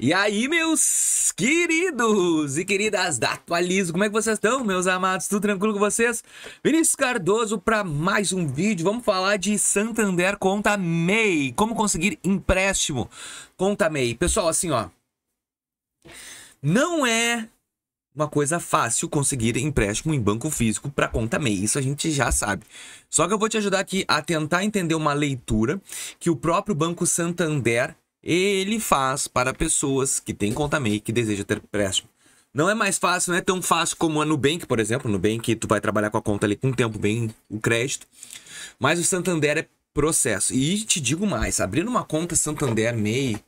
E aí, meus queridos e queridas da Atualizo, como é que vocês estão, meus amados? Tudo tranquilo com vocês? Vinícius Cardoso para mais um vídeo. Vamos falar de Santander Conta MEI. Como conseguir empréstimo Conta MEI. Pessoal, assim, ó, não é uma coisa fácil conseguir empréstimo em banco físico para conta MEI, isso a gente já sabe. Só que eu vou te ajudar aqui a tentar entender uma leitura que o próprio Banco Santander ele faz para pessoas que têm conta MEI que desejam ter empréstimo. Não é mais fácil, não é tão fácil como a Nubank, por exemplo. No Nubank tu vai trabalhar com a conta ali com um tempo bem o crédito, mas o Santander é processo. E te digo mais, abrir uma conta Santander MEI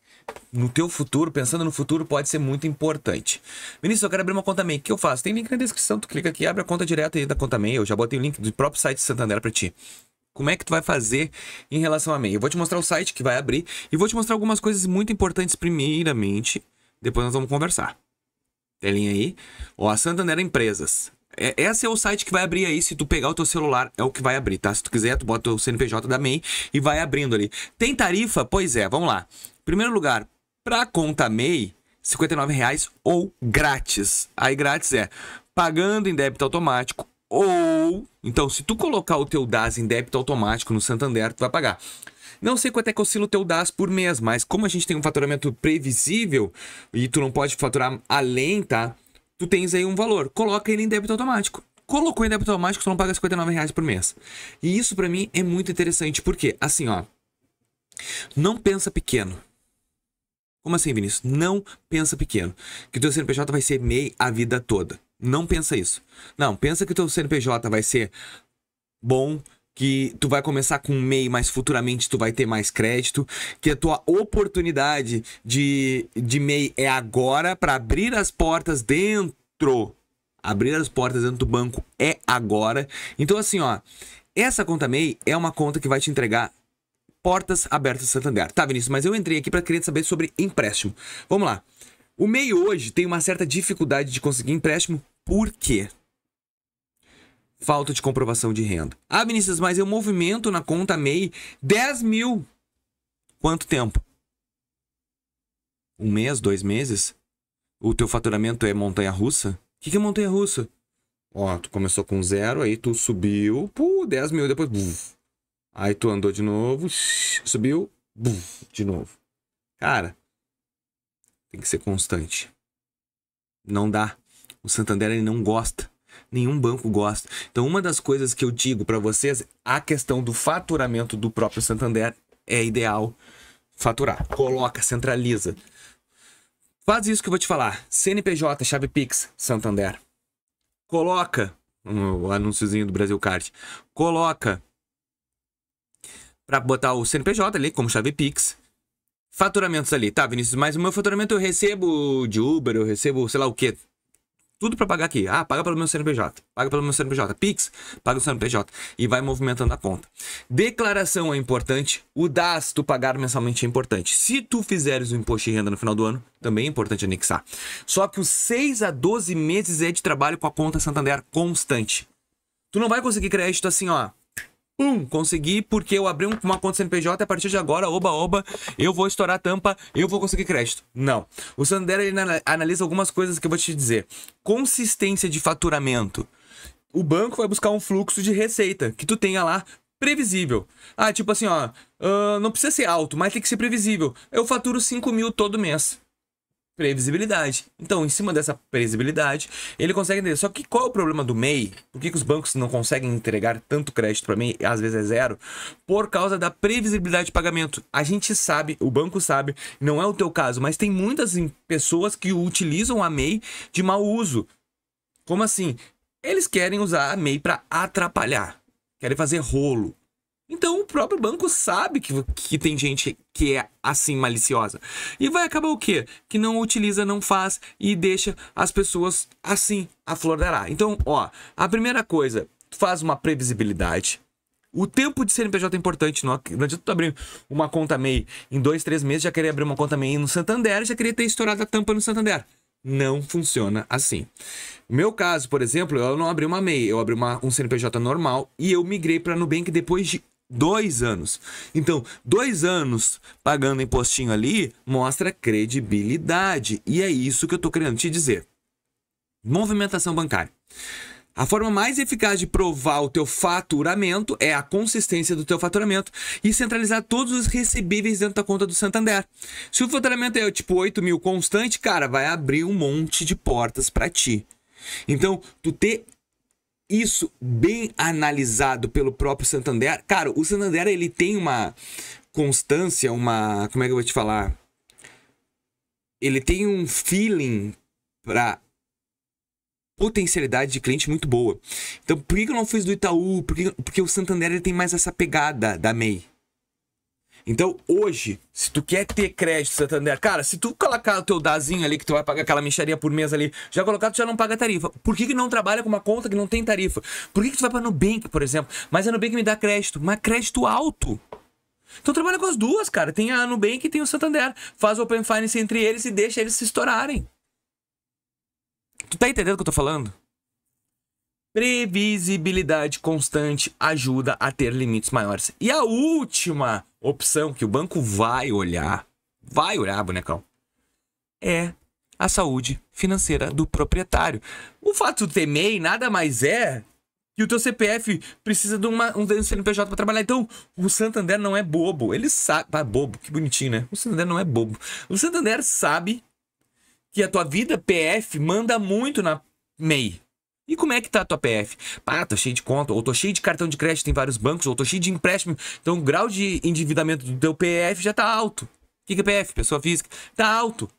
no teu futuro, pensando no futuro, pode ser muito importante. Vinícius, eu quero abrir uma conta MEI. O que eu faço? Tem link na descrição, tu clica aqui, abre a conta direta aí da conta MEI. Eu já botei o link do próprio site do Santander para ti. Como é que tu vai fazer em relação a MEI? Eu vou te mostrar o site que vai abrir e vou te mostrar algumas coisas muito importantes primeiramente. Depois nós vamos conversar. Telinha aí. Ó, a Santander Empresas. Esse é o site que vai abrir aí. Se tu pegar o teu celular, é o que vai abrir, tá? Se tu quiser, tu bota o CNPJ da MEI e vai abrindo ali. Tem tarifa? Pois é, vamos lá. Primeiro lugar, para conta MEI, R$ 59,00 ou grátis. Aí grátis é pagando em débito automático ou... Então, se tu colocar o teu DAS em débito automático no Santander, tu vai pagar. Não sei quanto é que oscila o teu DAS por mês, mas como a gente tem um faturamento previsível e tu não pode faturar além, tá? Tu tens aí um valor. Coloca ele em débito automático. Colocou em débito automático, tu não paga R$ 59,00 por mês. E isso pra mim é muito interessante, porque, assim, ó, não pensa pequeno. Como assim, Vinícius? Não pensa pequeno. Que o teu CNPJ vai ser MEI a vida toda. Não pensa isso. Não, pensa que o teu CNPJ vai ser bom, que tu vai começar com MEI, mas futuramente tu vai ter mais crédito, que a tua oportunidade de MEI é agora para abrir as portas dentro. Abrir as portas dentro do banco é agora. Então, assim, ó, essa conta MEI é uma conta que vai te entregar portas abertas Santander. Tá, Vinícius, mas eu entrei aqui para querer saber sobre empréstimo. Vamos lá. O MEI hoje tem uma certa dificuldade de conseguir empréstimo. Por quê? Falta de comprovação de renda. Ah, Vinícius, mas eu movimento na conta MEI 10 mil. Quanto tempo? Um mês, 2 meses? O teu faturamento é montanha-russa? O que é montanha-russa? Ó, tu começou com 0, aí tu subiu, 10 mil, depois... Aí tu andou de novo, subiu, de novo. Cara, tem que ser constante. Não dá. O Santander ele não gosta. Nenhum banco gosta. Então, uma das coisas que eu digo para vocês, a questão do faturamento do próprio Santander é ideal faturar. Coloca, centraliza. Faz isso que eu vou te falar. CNPJ, chave Pix, Santander. Coloca o anúnciozinho do Brasil Card. Coloca para botar o CNPJ ali como chave Pix. Faturamentos ali, tá, Vinícius? Mas o meu faturamento eu recebo de Uber, eu recebo sei lá o quê. Tudo para pagar aqui. Ah, paga pelo meu CNPJ. Paga pelo meu CNPJ. Pix, paga o CNPJ. E vai movimentando a conta. Declaração é importante. O DAS, tu pagar mensalmente é importante. Se tu fizeres o imposto de renda no final do ano, também é importante anexar. Só que os 6 a 12 meses é de trabalho com a conta Santander constante. Tu não vai conseguir crédito assim, ó. Consegui porque eu abri uma conta CNPJ a partir de agora, oba, eu vou estourar a tampa, eu vou conseguir crédito. Não. O Santander ele analisa algumas coisas que eu vou te dizer. Consistência de faturamento. O banco vai buscar um fluxo de receita que tu tenha lá previsível. Ah, tipo assim, ó, não precisa ser alto, mas tem que ser previsível. Eu faturo 5 mil todo mês. Previsibilidade. Então, em cima dessa previsibilidade, ele consegue entender. Só que qual é o problema do MEI? Por que os bancos não conseguem entregar tanto crédito para MEI? Às vezes é 0. Por causa da previsibilidade de pagamento. A gente sabe, o banco sabe, não é o teu caso, mas tem muitas pessoas que utilizam a MEI de mau uso. Como assim? Eles querem usar a MEI para atrapalhar. Querem fazer rolo. Então o próprio banco sabe que tem gente que é assim maliciosa. E vai acabar o quê? Que não utiliza, não faz e deixa as pessoas assim, a flor da ar. Então, ó, a primeira coisa, faz uma previsibilidade. O tempo de CNPJ é importante. Não adianta tu abrir uma conta MEI em 2, 3 meses, já querer abrir uma conta MEI no Santander, já queria ter estourado a tampa no Santander. Não funciona assim. No meu caso, por exemplo, eu não abri uma MEI, eu abri um CNPJ normal e eu migrei para Nubank depois de 2 anos. Então, 2 anos pagando impostinho ali mostra credibilidade. E é isso que eu tô querendo te dizer. Movimentação bancária. A forma mais eficaz de provar o teu faturamento é a consistência do teu faturamento e centralizar todos os recebíveis dentro da conta do Santander. Se o faturamento é tipo 8 mil constante, cara, vai abrir um monte de portas para ti. Então, tu ter isso bem analisado pelo próprio Santander, cara, o Santander ele tem uma constância, como é que eu vou te falar? Ele tem um feeling para potencialidade de cliente muito boa. Então, por que eu não fiz do Itaú? Porque o Santander ele tem mais essa pegada da MEI. Então, hoje, se tu quer ter crédito Santander, cara, se tu colocar o teu dazinho ali, que tu vai pagar aquela mixaria por mês ali, já colocado, tu já não paga tarifa. Por que não trabalha com uma conta que não tem tarifa? Por que tu vai pra Nubank, por exemplo? Mas a Nubank me dá crédito, mas crédito alto. Então trabalha com as duas, cara. Tem a Nubank e tem o Santander. Faz o Open Finance entre eles e deixa eles se estourarem. Tu tá entendendo o que eu tô falando? Previsibilidade constante ajuda a ter limites maiores. E a última opção que o banco vai olhar, bonecão, é a saúde financeira do proprietário. O fato de ter MEI nada mais é que o teu CPF precisa de um CNPJ para trabalhar. Então, o Santander não é bobo. Ele sabe... Ah, bobo, que bonitinho, né? O Santander não é bobo. O Santander sabe que a tua vida PF manda muito na MEI. E como é que tá a tua PF? Ah, tô cheio de conta, ou tô cheio de cartão de crédito em vários bancos, ou tô cheio de empréstimo. Então o grau de endividamento do teu PF já tá alto. O que é PF? Pessoa física. Tá alto. O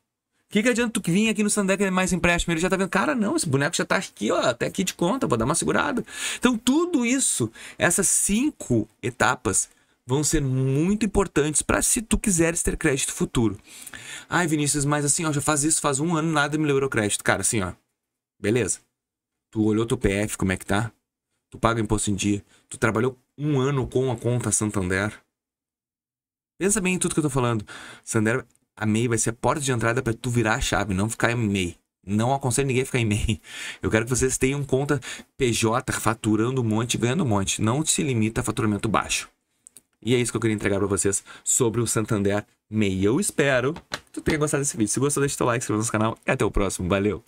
que adianta tu vir aqui no Santander que é mais empréstimo? Ele já tá vendo, cara, não, esse boneco já tá aqui, ó, até aqui de conta, vou dar uma segurada. Então tudo isso, essas 5 etapas vão ser muito importantes para se tu quiseres ter crédito futuro. Ai, Vinícius, mas assim, ó, já faz isso, faz 1 ano, nada me liberou crédito. Cara, assim, ó, beleza. Tu olhou teu PF, como é que tá? Tu paga imposto em dia. Tu trabalhou 1 ano com a conta Santander. Pensa bem em tudo que eu tô falando. Santander, a MEI vai ser a porta de entrada para tu virar a chave, não ficar em MEI. Não aconselho ninguém a ficar em MEI. Eu quero que vocês tenham conta PJ, faturando um monte, ganhando um monte. Não se limita a faturamento baixo. E é isso que eu queria entregar para vocês sobre o Santander MEI. Eu espero que tu tenha gostado desse vídeo. Se gostou, deixa teu like, se inscreva no canal e até o próximo. Valeu!